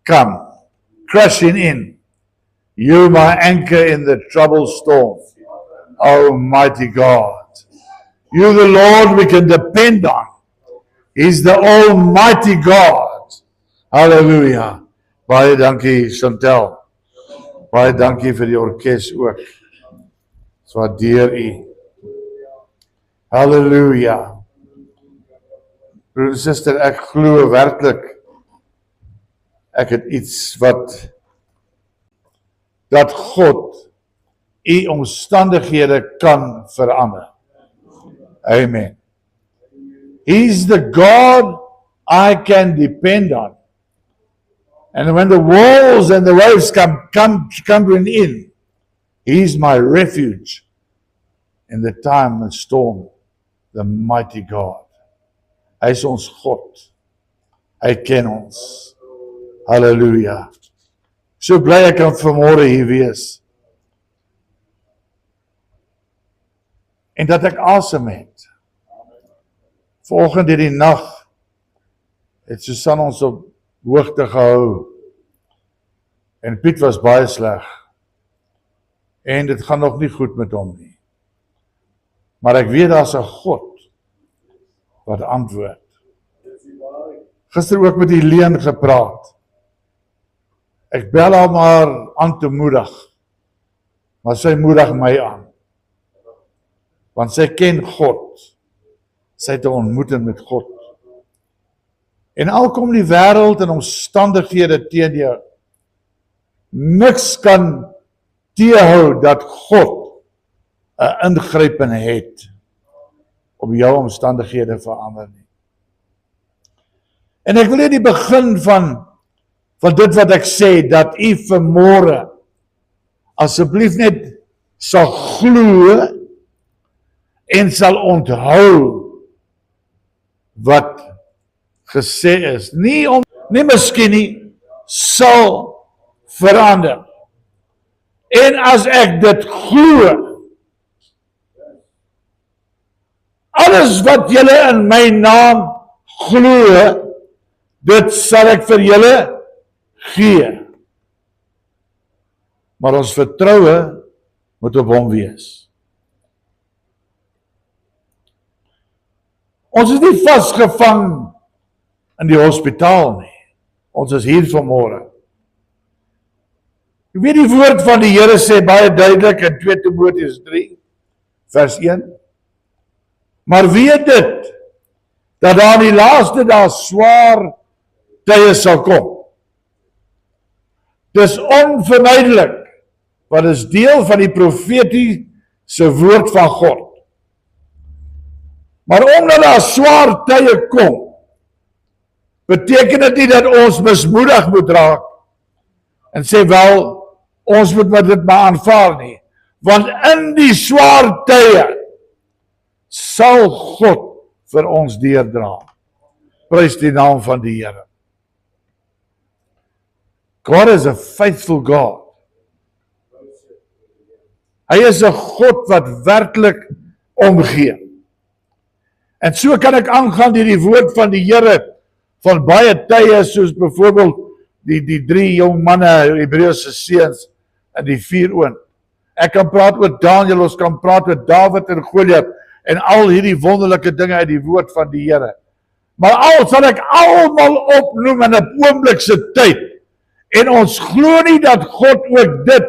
Come, crashing in. You, my anchor in the troubled storm. Almighty God. You, the Lord we can depend on. He's the Almighty God. Hallelujah. Baie dankie, Chantel. Baie dankie vir die orkes ook. So waardeer u. Hallelujah. Broer en suster, ek glo werklik ek het iets dat God u omstandighede kan verander. Amen. He's the God I can depend on. And when the walls and the waves come in, He's my refuge in the time of storm, the mighty God. Hy is ons God. Hy ken ons. Halleluja. So bly ek kan vanmôre hier wees. En dat ek asem het. Vanoggend hierdie nag het Susan ons op hoogte gehou. En Piet was baie sleg. En dit gaan nog nie goed met hom nie. Maar ek weet daar's 'n God wat antwoord. Gister ook met Helene gepraat. Ek bel haar maar aan te moedig. Maar sy moedig my aan. Want sy ken God. Sy het 'n ontmoeting met God. En al kom die wêreld en omstandighede teen jou, niks kan teëhou dat God 'n ingryping het om jou omstandighede verander nie. En ek wil in die begin van dit wat ek sê, dat u vanmôre asseblief net sal glo en sal onthou wat gesê is. Nie miskien nie, sal verander. En as ek dit glo, alles wat julle in my naam glo, dit sal ek vir julle gee. Maar ons vertroue moet op hom wees. Ons is nie vasgevang in die hospitaal nie. Ons is hier vanmôre. Jy weet die woord van die Here sê baie duidelik in 2 Timoteus 3 vers 1. Maar weet dit, dat daar in die laaste dae swaar tye sal kom. Dis onvermydelik, wat is deel van die profetiese woord van God. Maar omdat daar swaar tye kom, beteken dit nie dat ons mismoedig moet raak en sê wel, ons moet maar dit maar aanvaar nie. Want in die swaar tye sal God vir ons deurdra. Prys die naam van die Here. God is a faithful God. Hy is 'n God wat werklik omgee. En so kan ek aangaan deur die woord van die Here van baie tye, soos byvoorbeeld die 3 jong manne, Hebreëse seuns en die 4 oond. Ek kan praat oor Daniel, ons kan praat oor Dawid en Goliat en al hierdie wonderlike dinge uit die woord van die Here. Maar al sal ek almal opnoem in 'n oomblik se tyd. En ons glo nie dat God ook dit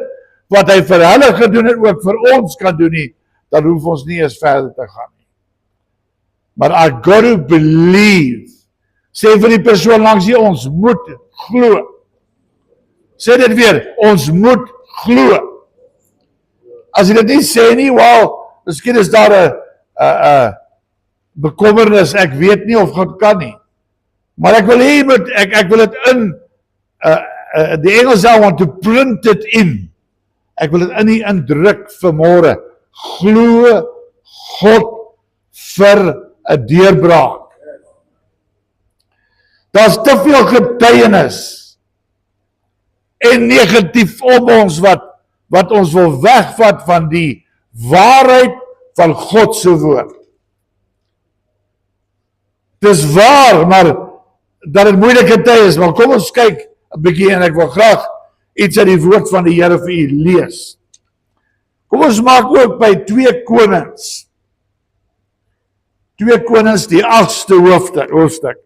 wat hy vir hulle gedoen het ook vir ons kan doen nie, dan hoef ons nie eens verder te gaan nie. Maar I got to believe. Sê vir die persoon langs jy, ons moet glo. Sê dit weer, ons moet glo. As jy dit nie sê nie, wel, miskien is daar 'n bekommernis, ek weet nie of God kan nie. Maar ek wil hê ek wil dit in die Engels I want to print it in. Ek wil dit in die indruk vanmôre. Glo God vir 'n deurbraak. Daar's te veel getuienis en negatief om ons wat ons wil wegvat van die waarheid van God se woord. Dis waar, maar dat dit moeilike tye is, maar kom ons kyk 'n bietjie en ek wil graag iets uit die woord van die Here vir u lees. Kom ons maak ook by 2 Konings. 2 Konings, die 8ste hoofstuk.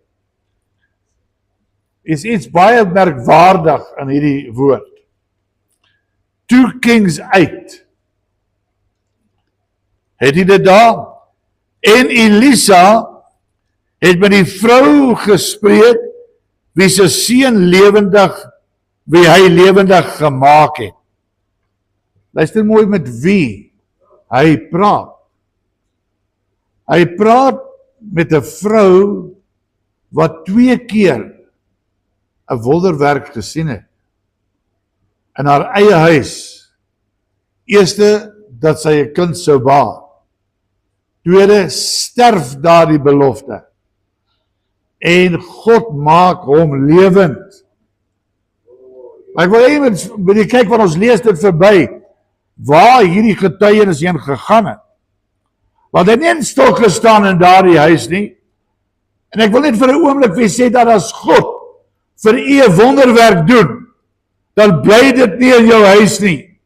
Is iets baie merkwaardig in hierdie woord. 2 Kings 8. Het jy dit daar? En Elisa het met die vrou gespreek wie sy seun wie hy lewendig gemaak het. Luister mooi met wie hy praat. Hy praat met 'n vrou wat 2 keer 'n wonderwerk gesien het in haar eie huis. Eerste, dat sy 'n kind sou baar. Tweede, sterf daardie belofte. En God maak hom lewend. Ek wil hê kyk wat ons lees dit verby, waar hierdie getuienis heen gegaan het. Want hy het nie stil gestaan in daardie huis nie. En ek wil net vir 'n oomblik vir sê dat as God vir u 'n wonderwerk doen, dan bly dit nie in jou huis nie.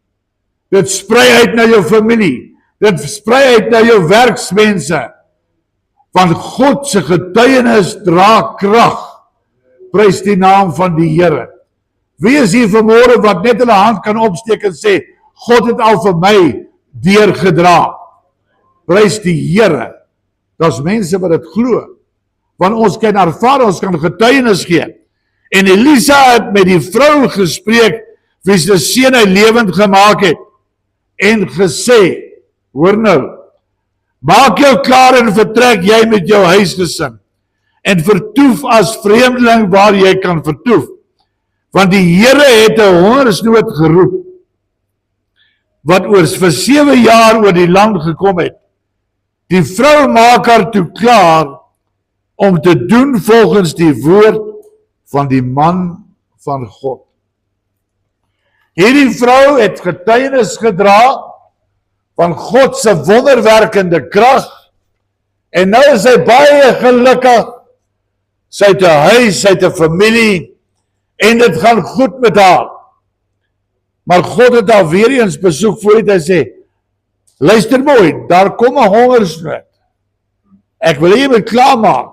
Dit sprei uit na jou familie. Dit sprei uit na jou werksmense. Want God se getuienis dra krag. Prys die naam van die Here. Wie is hier vanmôre wat net hulle hand kan opsteek en sê, God het al vir my deurgedra. Prys die Here. Daar's mense wat dit glo. Want ons kan ervaar, ons kan getuienis gee. En Elisa het met die vrou gespreek wie sy seun hy lewend gemaak het en gesê, hoor nou, maak jou klaar en vertrek jy met jou huisgesin en vertoef as vreemdeling waar jy kan vertoef. Want die Here het 'n hongersnood geroep wat vir 7 jaar oor die land gekom het. Die vrou maak haar toe klaar om te doen volgens die woord van die man van God. Hierdie vrou het getuienis gedra van God se wonderwerkende krag en nou is sy baie gelukkig. Sy het 'n huis, sy het 'n familie en dit gaan goed met haar. Maar God het haar weer eens besoek voordat hy sê, luister mooi, daar kom 'n hongersnood. Ek wil jy moet klaarmaak.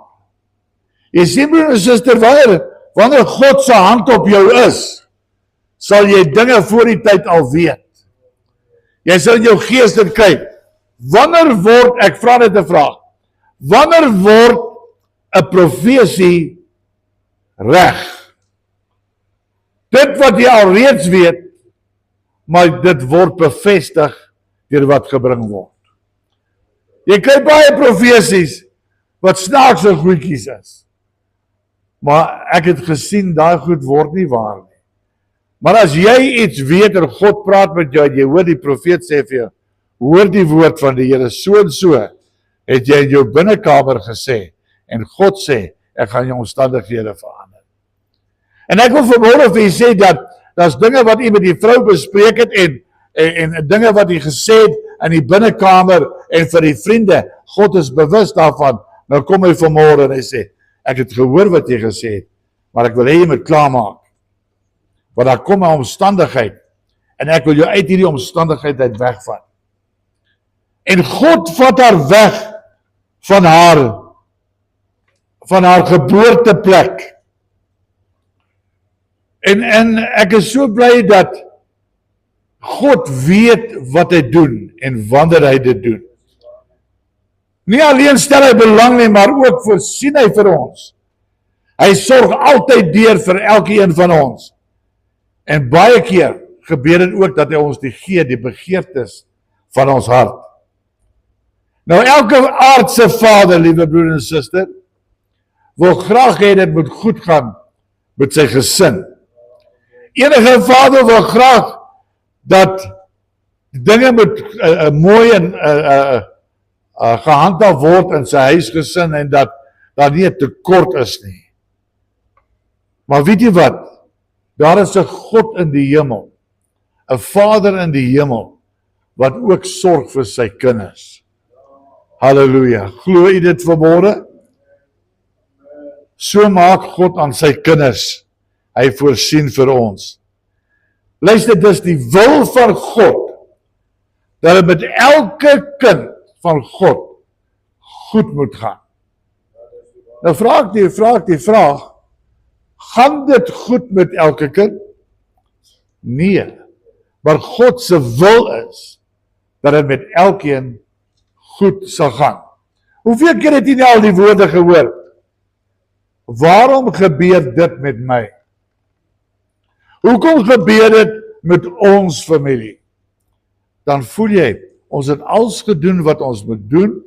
Jy sien broer en suster, wanneer God se hand op jou is, sal jy dinge voor die tyd al weet. Jy sal in jou gees dit kry. Wanneer word, ek vra net 'n vraag, wanneer word 'n profesie reg? Dit wat jy al reeds weet, maar dit word bevestig deur wat gebring word. Jy kry baie profesies wat snaakse goedjies is. Maar ek het gesien, daai goed word nie waar nie. Maar as jy iets weet en God praat met jou, en jy hoor die profeet sê vir jou, hoor die woord van die Here, so en so, het jy in jou binnekamer gesê, en God sê, ek gaan jou omstandighede verander. En ek wil vanmôre vir jy sê dat, daar's dinge wat jy met die vrou bespreek het, en dinge wat jy gesê het, in die binnekamer, en vir die vriende, God is bewus daarvan, nou kom hy vanmôre en hy sê, ek het gehoor wat jy gesê het, maar ek wil hê jy moet klaarmaak. Want daar kom 'n omstandigheid, en ek wil jou uit hierdie omstandigheid uit wegvat. En God vat haar weg van haar geboorteplek. En ek is so bly dat God weet wat hy doen, en wanneer hy dit doen. Nie alleen stel hy belang nie, maar ook voorsien hy vir ons. Hy sorg altyd deur vir elkeen van ons. En baie keer gebeur dit ook dat hy ons die begeertes van ons hart. Nou elke aardse vader, liewe broer en suster, wil graag hê dit moet goed gaan met sy gesin. Enige vader wil graag dat dinge moet mooi en gehandhaaf word in sy huisgesin en dat daar nie 'n tekort is nie. Maar weet jy wat? Daar is 'n God in die hemel, 'n Vader in die hemel, wat ook sorg vir sy kinders. Halleluja. Glo jy dit vanmôre? So maak God aan sy kinders. Hy voorsien vir ons. Luister, dis die wil van God, dat het met elke kind van God goed moet gaan. Nou vraag die vraag, gaan dit goed met elke kind? Nee, maar God se wil is, dat het met elkeen goed sal gaan. Hoeveel keer het jy nou al die woorde gehoor? Waarom gebeur dit met my? Hoekom gebeur dit met ons familie? Dan voel jy, ons het alles gedoen wat ons moet doen,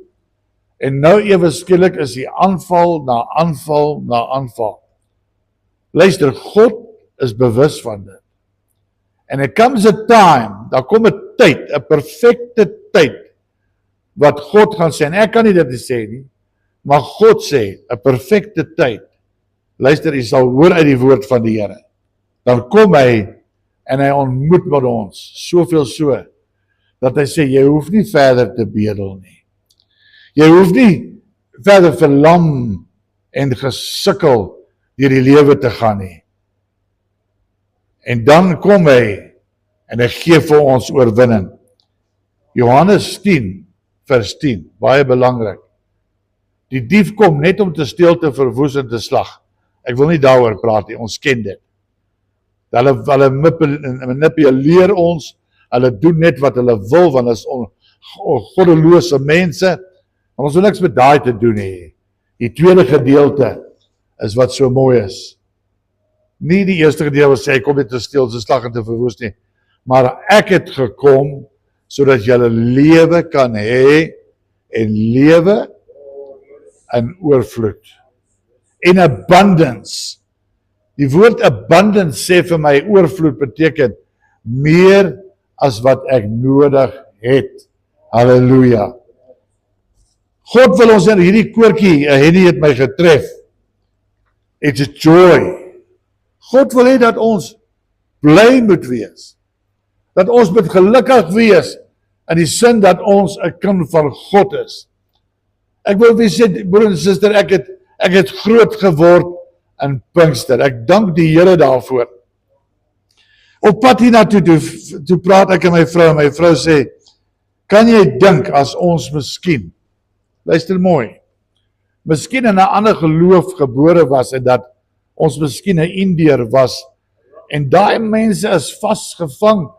en nou ewe skielik is die aanval na aanval na aanval. Luister, God is bewus van dit. And it comes a time, daar kom 'n tyd, 'n perfekte tyd, wat God gaan sê, en ek kan nie dit sê nie, maar God sê, 'n perfekte tyd. Luister, jy sal hoor uit die woord van die Here. Dan kom hy, en hy ontmoet met ons, soveel so, dat hy sê, jy hoef nie verder te bedel nie. Jy hoef nie verder verlam en gesukkel deur die lewe te gaan nie. En dan kom hy, en hy gee vir ons oorwinning. Johannes 10, vers 10, baie belangrik. Die dief kom net om te steel, te verwoes en te slag. Ek wil nie daaroor praat nie, ons ken dit. Hulle manipuleer ons, hulle doen net wat hulle wil, want is goddelose mense, en ons wil niks met daai te doen nie. Die tweede gedeelte is wat so mooi is. Nie die eerste gedeelte wat sê, kom net te steel, te slag en te verwoes nie, maar ek het gekom, sodat julle lewe kan hê, en lewe in oorvloed. En abundance. Die woord abundance sê vir my, oorvloed beteken meer as wat ek nodig het. Halleluja. God wil ons in hierdie koortjie, Henny het my getref. It's a joy. God wil hê dat ons bly moet wees. Dat ons moet gelukkig wees, in die sin dat ons 'n kind van God is. Ek wil vir sê, broer en suster, ek het groot geword in Pinkster. Ek dank die Here daarvoor. Op pad hiernatoe toe praat ek en my vrou sê, kan jy dink as ons miskien, luister mooi, miskien in 'n ander geloof gebore was, en dat ons miskien 'n Indiër was, en daai mense is vasgevang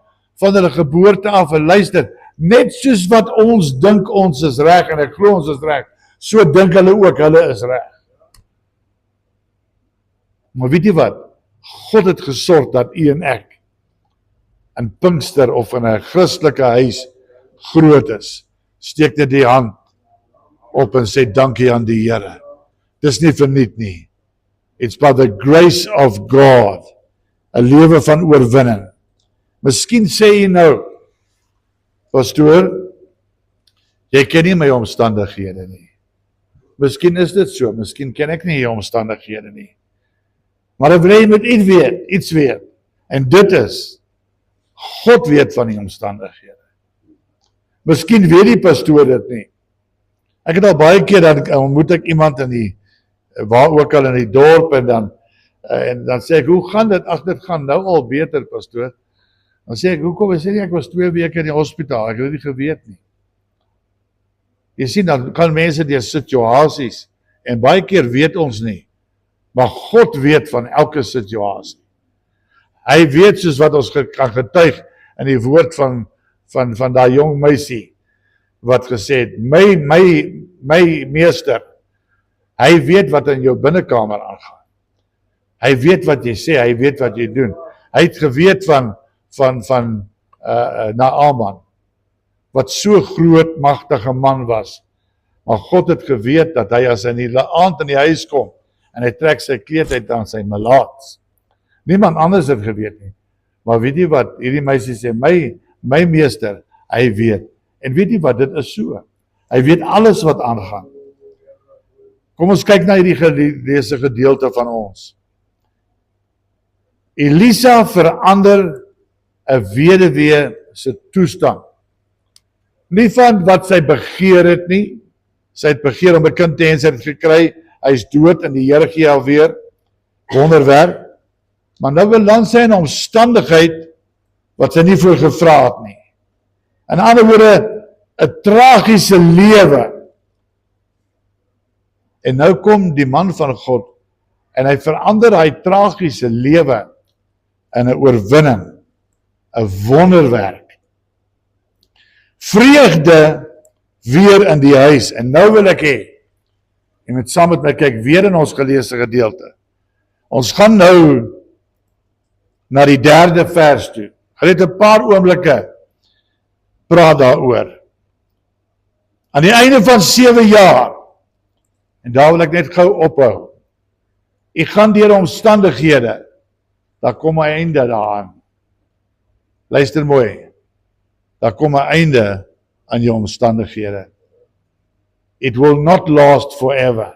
van hulle geboorte af, en luister, net soos wat ons dink ons is reg, en ek glo ons is reg, so dink hulle ook, hulle is reg. Maar weet jy wat? God het gesorg dat u en ek in Pinkster of in 'n Christelike huis groot is. Steek net die hand op en sê dankie aan die Here. Dis nie verniet nie. It's by the grace of God. 'n lewe van oorwinning. Miskien sê jy nou, pastoor, jy ken nie my omstandighede nie. Miskien is dit so, miskien ken ek nie jou omstandighede nie. Maar ek wil hê jy moet iets weet. En dit is, God weet van die omstandighede. Miskien weet die pastoor dit nie. Ek het al baie keer, dan ontmoet ek iemand waar ook al in die dorp, en dan sê ek, hoe gaan dit? Ag, dit gaan nou al beter, pastoor. Dan sê ek, hoekom? Hy sê nie, ek was 2 weke in die hospitaal, ek het dit nie geweet nie. Jy sien, dan kan mense deur situasies, en baie keer weet ons nie, maar God weet van elke situasie. Hy weet soos wat ons kan getuig in die woord van daai jong meisie, wat gesê het, my meester, hy weet wat in jou binnekamer aangaan. Hy weet wat jy sê, hy weet wat jy doen. Hy het geweet van Naaman, wat so groot, magtige man was. Maar God het geweet dat hy as hy in die aand in die huis kom, en hy trek sy kleed uit aan sy malaats. Niemand anders het geweet nie. Maar weet jy wat, hierdie meisie sê, my meester, hy weet. En weet jy wat, dit is so. Hy weet alles wat aangaan. Kom ons kyk na hierdie geleesde gedeelte van ons. Elisa verander 'n weduwee se toestand. Nie van wat sy begeer het nie. Sy het begeer om 'n kind te hê en sy het gekry. Hy is dood en die Here gee alweer wonderwerk. Maar nou beland sy in 'n omstandigheid wat sy nie voor gevra het nie. In ander woorde, 'n tragiese lewe. En nou kom die man van God en hy verander hy tragiese lewe in 'n oorwinning, 'n wonderwerk. Vreugde weer in die huis. En nou wil ek hê, jy moet saam met my kyk weer in ons geleesde gedeelte. Ons gaan nou na die 3de vers toe. Gaan net 'n paar oomblikke praat daaroor. Aan die einde van 7 jaar, en daar wil ek net gou ophou. Ek gaan deur omstandighede, daar kom 'n einde daaraan. Luister mooi, daar kom 'n einde aan jou omstandighede. It will not last forever.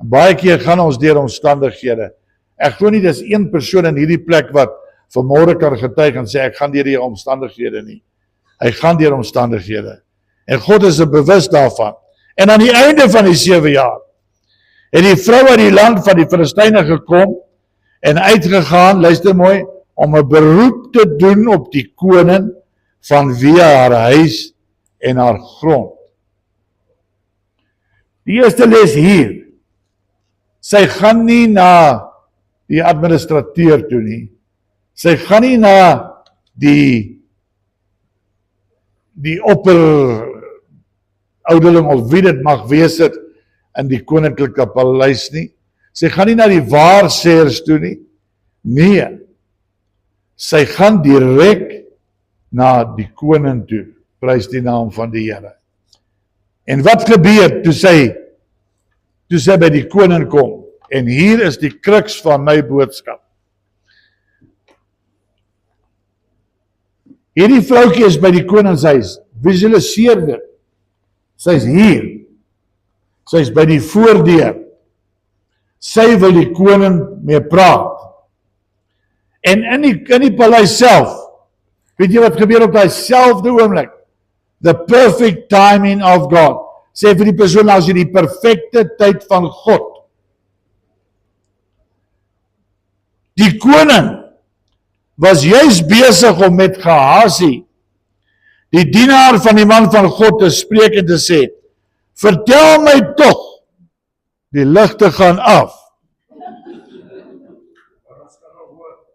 En baie keer gaan ons deur omstandighede. Ek glo nie dis een persoon in hierdie plek wat vanmôre kan getuig en sê ek gaan deur die omstandighede nie. Hy gaan deur omstandighede. En God is bewus daarvan. En aan die einde van die 7 jaar het die vrou uit die land van die Filistyne gekom en uitgegaan, luister mooi, om 'n beroep te doen op die koning vanweë haar huis en haar grond. Die eerste les hier, sy gaan nie na die administrateur toe nie, sy gaan nie na die opperoudeling of wie dit mag wees het in die koninklike paleis nie, sy gaan nie na die waarsêers toe nie, nee, sy gaan direk na die koning toe, prys die naam van die Here. En wat gebeur toe sy by die koning kom? En hier is die kruks van my boodskap. Hierdie vroukie is by die koningshuis, visualiseer dit. Sy is hier, sy is by die voordeur, sy wil die koning mee praat. En in die paleis self, weet jy wat gebeur op daai selfde oomblik? The perfect timing of God. Sê vir die persoon, as jy die perfekte tyd van God. Die koning was juist besig om met Gehazi, die dienaar van die man van God, te spreek en te sê, vertel my tog, die ligte gaan af.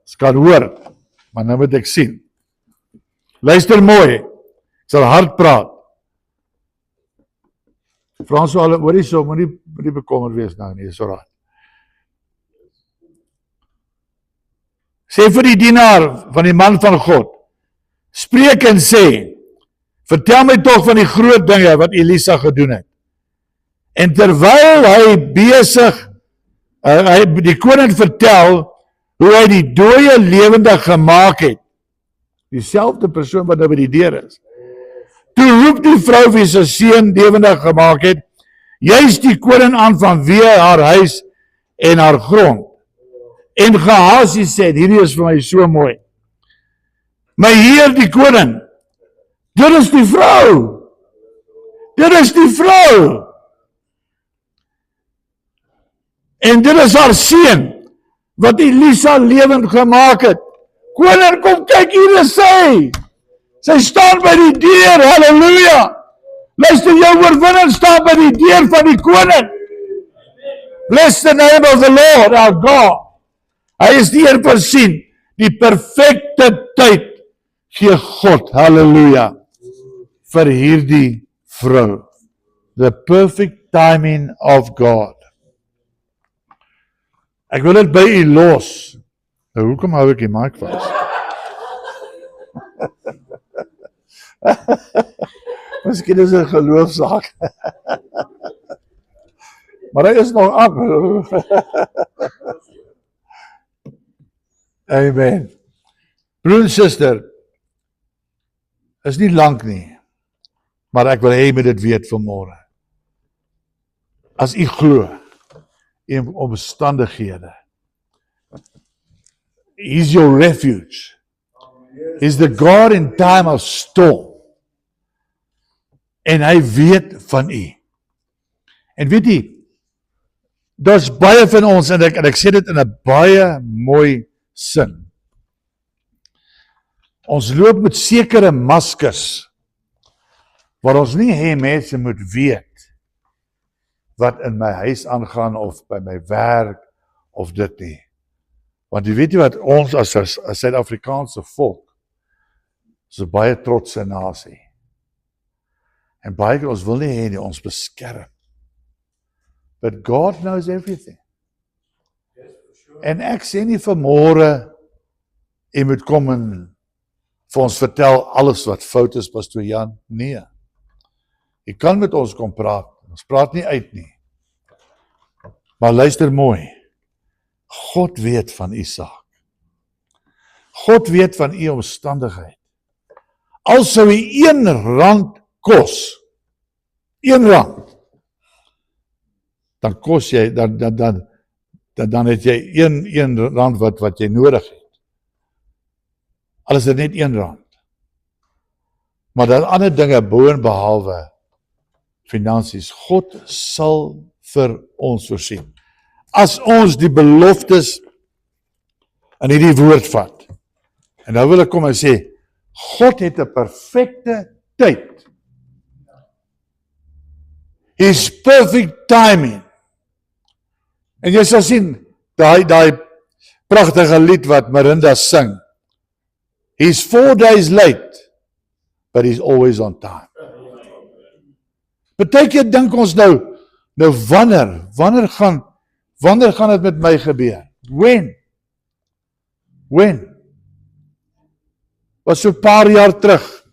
Ons kan hoor, maar nou moet ek sien. Luister mooi, ek sal hard praat. Frans so al, hoorie so, moet nie bekommerd wees nou nie, so raad. Sê vir die dienaar van die man van God, spreek en sê, vertel my tog van die groot dinge wat Elisa gedoen het. En terwyl hy besig Die koning vertel hoe hy die dooie lewendig gemaak het. Dieselfde persoon wat nou by die deur is. Toe roep die vrou wie sy seun lewendig gemaak het, juist die koning aan vanweë haar huis en haar grond. En Gehazi sê, hierdie is vir my so mooi. My heer die koning, dit is die vrou. Dit is die vrou. En dit is haar seun, wat Elisa lewend gemaak het. Koning, kom kyk, hier is sy. Sy staan by die deur, halleluja. Luister, jou oorwinning staan by die deur van die koning. Bless the name of the Lord, our God. Hy is die een voorsien, die perfekte tyd gee God, halleluja, vir hierdie vrou. The perfect timing of God. Ek wil dit by u los. Nou, hoekom hou ek die mic vas? Miskien is dit 'n geloofsaak. Maar hy is nog aan. Amen. Broer en suster, is nie lank nie, maar ek wil hê jy moet dit weet vanmôre. As u glo in omstandighede, He's your refuge. He's the God in time of storm. En hy weet van u. En weet jy, daar's baie van ons, en ek sê dit in 'n baie mooi sin. Ons loop met sekere maskers, waar ons nie hê mense moet weet wat in my huis aangaan, of by my werk, of dit nie. Want jy weet jy wat, ons as Suid-Afrikaanse volk, is 'n baie trotse nasie. En baie keer ons wil nie hê nie, ons beskerm. But God knows everything. En ek sê nie vanmôre, jy moet kom en vir ons vertel alles wat fout is, Pastor Jan. Nee. Jy kan met ons kom praat. Ons praat nie uit nie. Maar luister mooi. God weet van u saak. God weet van u omstandigheid. Al sou u R1 kos, R1, dan kos jy, dan het jy R1 wat jy nodig het. Al is dit net R1. Maar daar ander dinge bo en behalwe finansies. God sal vir ons voorsien. As ons die beloftes in hierdie woord vat. En nou wil ek kom en sê, God het 'n perfekte tyd. His perfect timing. En jy sal sien, daai pragtige lied wat Marinda sing. He's 4 days late, but he's always on time. Partykeer dink ons nou wanneer gaan dit met my gebeur? When? Was so 'n paar jaar terug.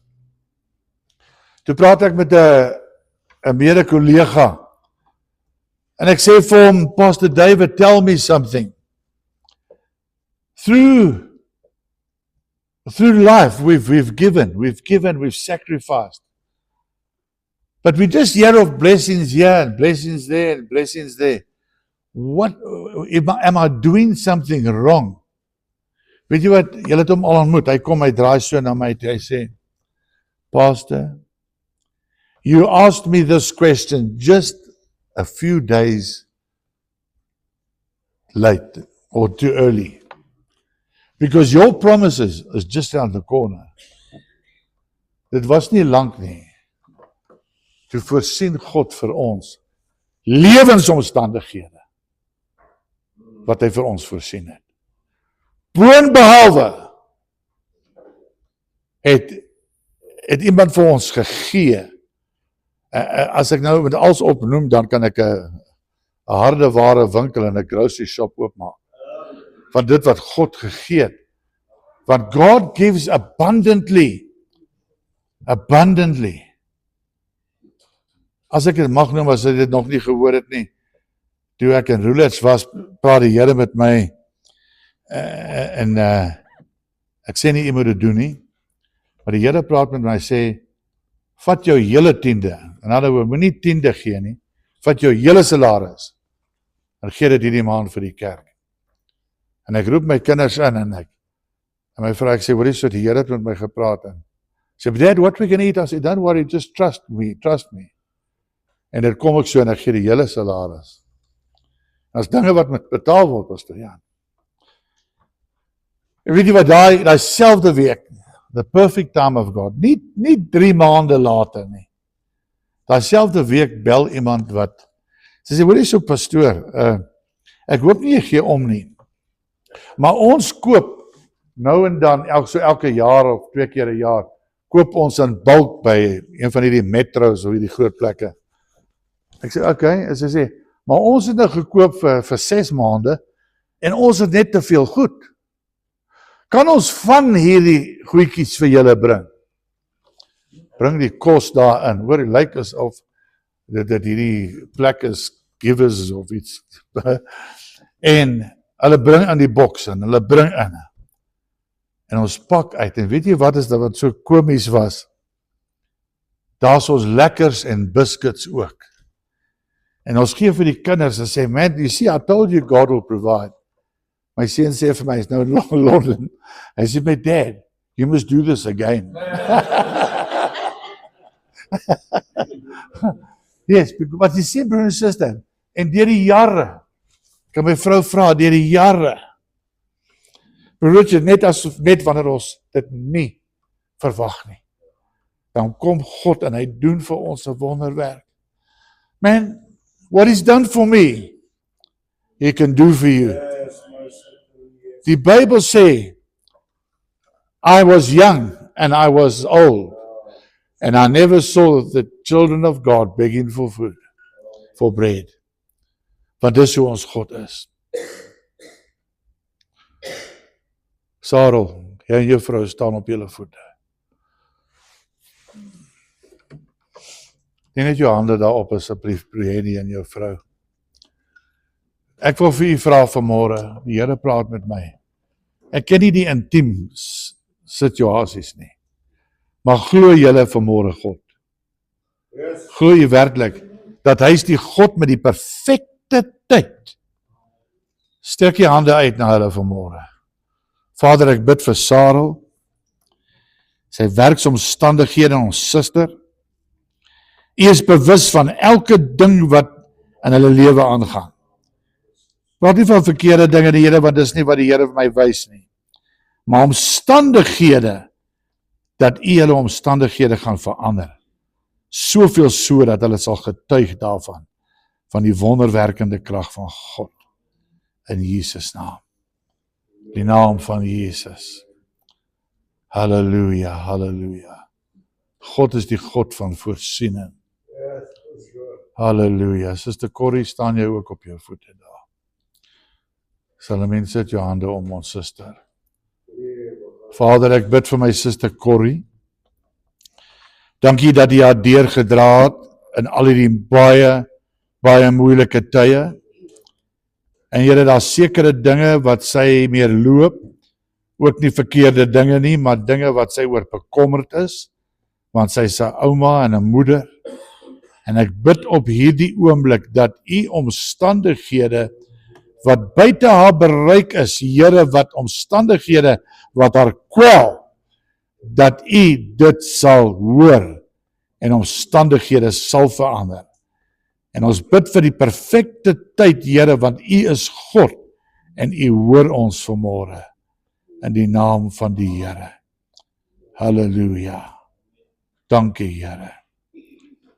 Toe praat ek met 'n mede-kollega. En ek sê vir hom, Pastor David, tell me something. Through life, we've given, we've sacrificed. But we just hear of blessings here and blessings there and blessings there. What am I doing something wrong? Weet jy wat, julle het hom al ontmoet. Hy draai so na my, hy sê, Pastor, you asked me this question just a few days late or too early. Because your promises is just around the corner. Dit was nie lank nie. Toe voorsien God vir ons lewensomstandighede wat hy vir ons voorsien het. Boonbehalwe het iemand vir ons gegee. As ek nou met alles opnoem, dan kan ek 'n harde ware winkel en 'n grocery shop oopmaak. Van dit wat God gegee het. Want God gives abundantly. As ek dit mag noem, as jy dit nog nie gehoor het nie. toe ek in Roulets was, praat die Here met my, en ek sê nie, jy moet dit doen nie, maar die Here praat met my, sê, vat jou hele tiende, in ander woorde, moet nie tiende gee nie, vat jou hele salaris, en gee dit hierdie maand vir die kerk. En ek roep my kinders in, en my vrou, ek sê, wat is so, die Here het met my gepraat, en sê, Dad, what we can eat? I say, don't worry, just trust me. En dan kom ek so, en ek gee die hele salaris. As dinge wat met betaal word, Pastor Jan. En weet jy wat, daai selfde week, the perfect time of God, nie 3 maande later nie. Daai selfde week bel iemand wat, sy sê, wat is so pastoor, ek hoop nie jy gee om nie, maar ons koop, nou en dan, elke jaar of 2 keer 'n jaar, koop ons in bulk by een van hierdie metros of hierdie groot plekke. Ek sê, okay, en sy sê, maar ons het nou gekoop vir 6 maande, en ons het net te veel goed. Kan ons van hierdie goedjies vir julle bring? Bring die kos daarin, hoor, die lyk asof dat hierdie plek is givers of iets. En hulle bring aan die boks en hulle bring in. En ons pak uit, en weet jy wat is dat wat so komies was? Daar's ons lekkers en biscuits ook. En ons gee vir die kinders en sê, man, you see, I told you God will provide. My seun sê vir my, is nou in Londen. Hy sê, my dad, you must do this again. Yes, wat jy sê, broer en suster, en deur die jare, kan my vrou vra, deur die jare, broertjie, net wanneer ons dit nie verwag nie, dan kom God en hy doen vir ons 'n wonderwerk. Man, what is done for me, he can do for you. Die Bybel sê, I was young and I was old, and I never saw the children of God begging for food, for bread. Want dis hoe ons God is. Sarel, jy en jou vrou staan op julle voete. Neem net jou hande daarop asseblief, Brienne en jou vrou. Ek wil vir u vra vanmôre, die Here praat met my. Ek ken nie die intiem situasies nie. Maar glo julle vanmôre God. Glo jy werklik dat hy is die God met die perfekte tyd. Steek jy hande uit na hulle vanmôre. Vader, ek bid vir Sarel, sy werksomstandighede en ons suster. U is bewus van elke ding wat in hulle lewe aangaan. Praat nie van verkeerde dinge, die Here, want dis nie wat die Here vir my wys nie. Maar omstandighede, dat u hulle omstandighede gaan verander. Soveel so dat hulle sal getuig daarvan, van die wonderwerkende krag van God. In Jesus naam. Die naam van Jesus. Halleluja, halleluja. God is die God van voorsiening. Halleluja. Suster Corrie, staan jy ook op jou voete daar. Salome, sit jou hande om ons suster. Vader, ek bid vir my suster Corrie. Dankie dat jy haar deurgedra het in al die baie moeilike tye. En Here, daar sekere dinge wat sy meer loop, ook nie verkeerde dinge nie, maar dinge wat sy oor bekommerd is, want sy is 'n ouma en 'n moeder. En ek bid op hierdie oomblik dat u omstandighede wat buite haar bereik is, Here, wat omstandighede wat haar kwel, dat u dit sal hoor en omstandighede sal verander. En ons bid vir die perfekte tyd, Here, want u is God en u hoor ons vanmôre in die naam van die Here. Halleluja. Dankie, Here.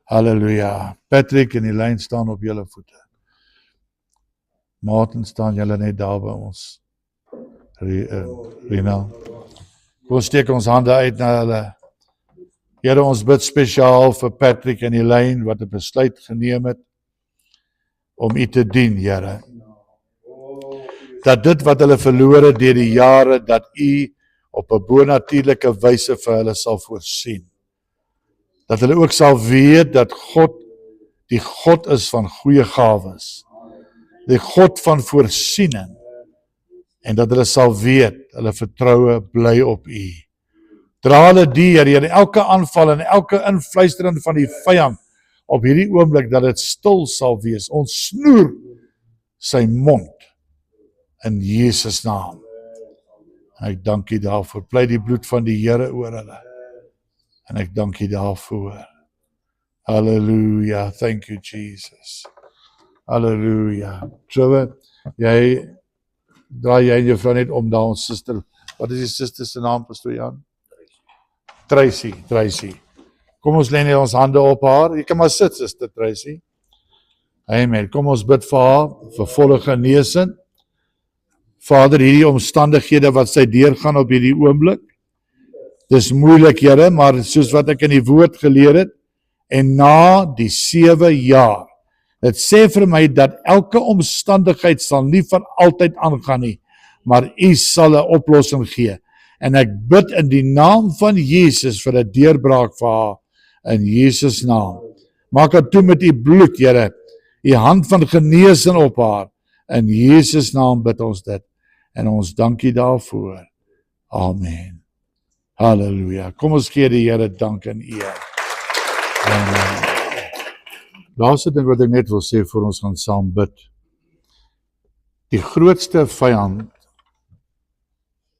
Halleluja. Patrick en Elaine staan op julle voete. Martin, staan julle net daar by ons. Rina. Kom steek ons hande uit na hulle. Here, ons bid spesiaal vir Patrick en Elaine wat 'n besluit geneem het om u te dien, Here. Dat dit wat hulle verloor het deur die jare, dat u op 'n bonatuurlike wyse vir hulle sal voorsien. Dat hulle ook sal weet dat God die God is van goeie gawes. die God van voorsiening, en dat hulle sal weet, hulle vertroue bly op U. Dra hulle deur elke aanval en elke invluistering van die vyand op hierdie oomblik, dat dit stil sal wees. Ons snoer sy mond in Jesus naam. En ek dank U daarvoor. Bly die bloed van die Here oor hulle. En ek dank U daarvoor. Halleluja. Thank you, Jesus. Halleluja. So, draai jy en jou vrou net om daar, ons suster. Wat is die suster se naam, Pastor Jan? Tracy. Kom ons lê net ons hande op haar. Jy kan maar sit, suster Tracy. Amen. Kom ons bid vir haar, vir volle genesing. Vader, hierdie omstandighede wat sy deurgaan op hierdie oomblik, dis moeilik, Here, maar soos wat ek in die woord geleer het, en na die 7 jaar, dit sê vir my dat elke omstandigheid sal nie vir altyd aangaan nie, maar U sal 'n oplossing gee. En ek bid in die naam van Jesus vir 'n deurbraak vir haar, in Jesus naam. Maak dit toe met U bloed, Here, U hand van genesing op haar, in Jesus naam bid ons dit, en ons dank U daarvoor. Amen. Halleluja. Kom ons gee die Here dank en eer. Amen. Laaste ding wat ek net wil sê voor ons gaan saam bid. Die grootste vyand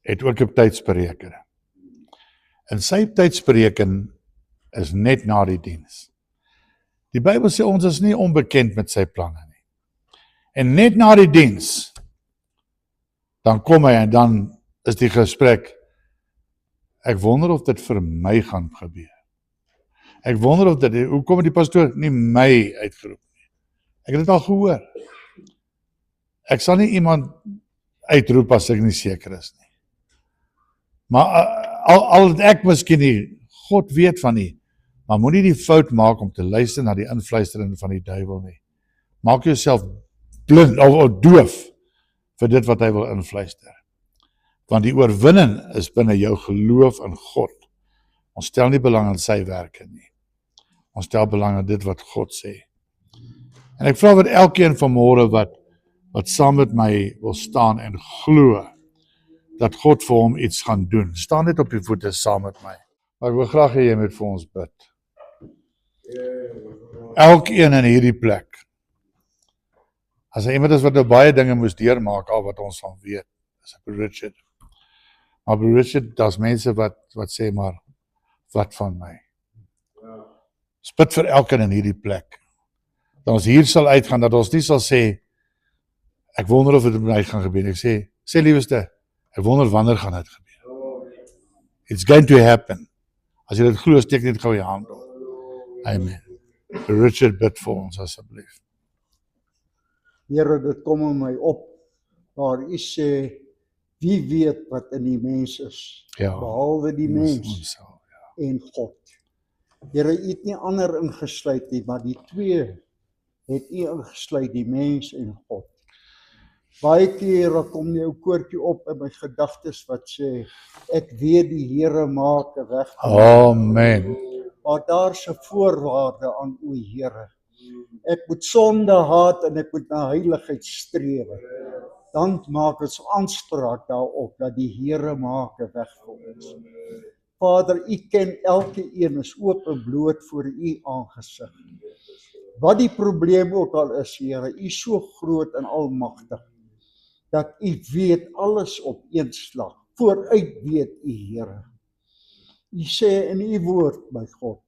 het ook 'n tydsberekening. En sy tydsberekening is net na die diens. Die Bybel sê ons is nie onbekend met sy planne nie. En net na die diens, dan kom hy en dan is die gesprek, ek wonder of dit vir my gaan gebeur. Ek wonder of dit, hoekom het die pastoor nie my uitgeroep nie? Ek het dit al gehoor. Ek sal nie iemand uitroep as ek nie seker is nie. Maar al het ek miskien nie, God weet van nie, maar moenie die fout maak om te luister na die invluistering van die duiwel nie. Maak jouself blind of doof vir dit wat hy wil invluister. Want die oorwinning is binne jou geloof in God. Ons stel nie belang in sy werke nie. Ons stel belang in dit wat God sê. En ek vra wat elkeen vanmôre wat saam met my wil staan en glo dat God vir hom iets gaan doen. Staan net op die voete saam met my. Maar ek wil graag hê jy moet vir ons bid. Elkeen in hierdie plek. As hy iemand is wat nou baie dinge moes deurmaak, al wat ons van weet, is ek Richard. Maar Richard, daar's mense wat sê maar, wat van my? Ons bid vir elkeen in hierdie plek. Dat ons hier sal uitgaan, dat ons nie sal sê, ek wonder of dit met my gaan gebeur. Ek sê lieweste, ek wonder wanneer gaan dit gebeur. It's going to happen. As jy dit glo, steek net gou jou hand op. Amen. Richard, bid vir ons asseblief. Here, dit kom in my op, waar U sê, wie weet wat in die mens is, behalwe die mens en God. Here, U het nie ander ingesluit nie, maar die twee het U ingesluit, die mens en God. Baie kere kom jou koortjie op in my gedagtes wat sê, ek weet die Here maak 'n weg. Amen. Maar daar's 'n voorwaarde aan U, Here. Ek moet sonde haat en ek moet na heiligheid streef. Dan maak ons aanspraak daarop dat die Here maak 'n weg vir ons. Vader, U ken elke een, is oop en bloot voor U aangesig. Wat die probleem ook al is, Here, U is so groot en almagtig, dat U weet alles op een slag. Vooruit weet U, Here. U sê in U woord, my God,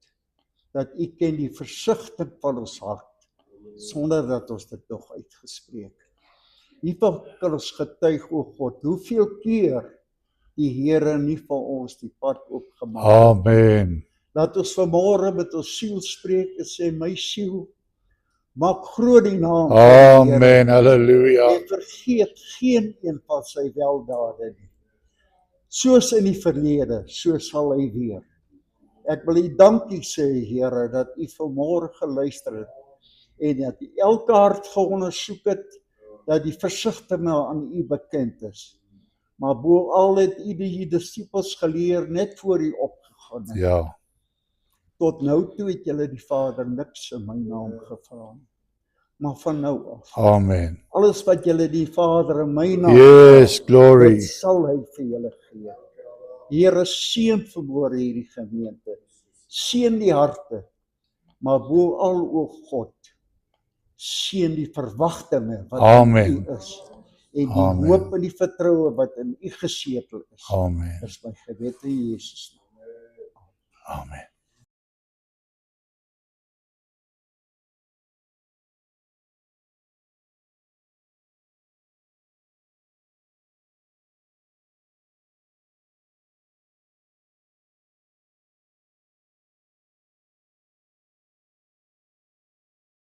dat U ken die versigtiging van ons hart, sonder dat ons dit nog uitgespreek. Hiervan kan ons getuig, o God, hoeveel keer die Here nie vir ons die pad oopgemaak het. Amen. Laat ons vanmôre met ons siel spreek en sê, my siel, maak groot die naam van die Here. Amen, halleluja. En vergeet geen een van sy weldade nie. Soos in die verlede, so sal hy weer. Ek wil U dankie sê, Here, dat U vanmôre geluister het en dat U elke hart geondersoek het, dat die versigtiging aan U bekend is. Maar bo al het U die disippels geleer net voor U opgegaan het. Ja. Tot nou toe het julle die Vader niks in my naam gevra nie. maar van nou af. Amen. Alles wat julle die Vader in my naam Yes, glory. dit sal hy vir julle gee. Here, seën vanmôre hierdie gemeente. Seën die harte, maar bo al o God, seën die verwagtinge wat Amen. in U is en die Amen. hoop en die vertroue wat in U gesetel is. Amen. Dis my gebed in Jesus naam. Amen.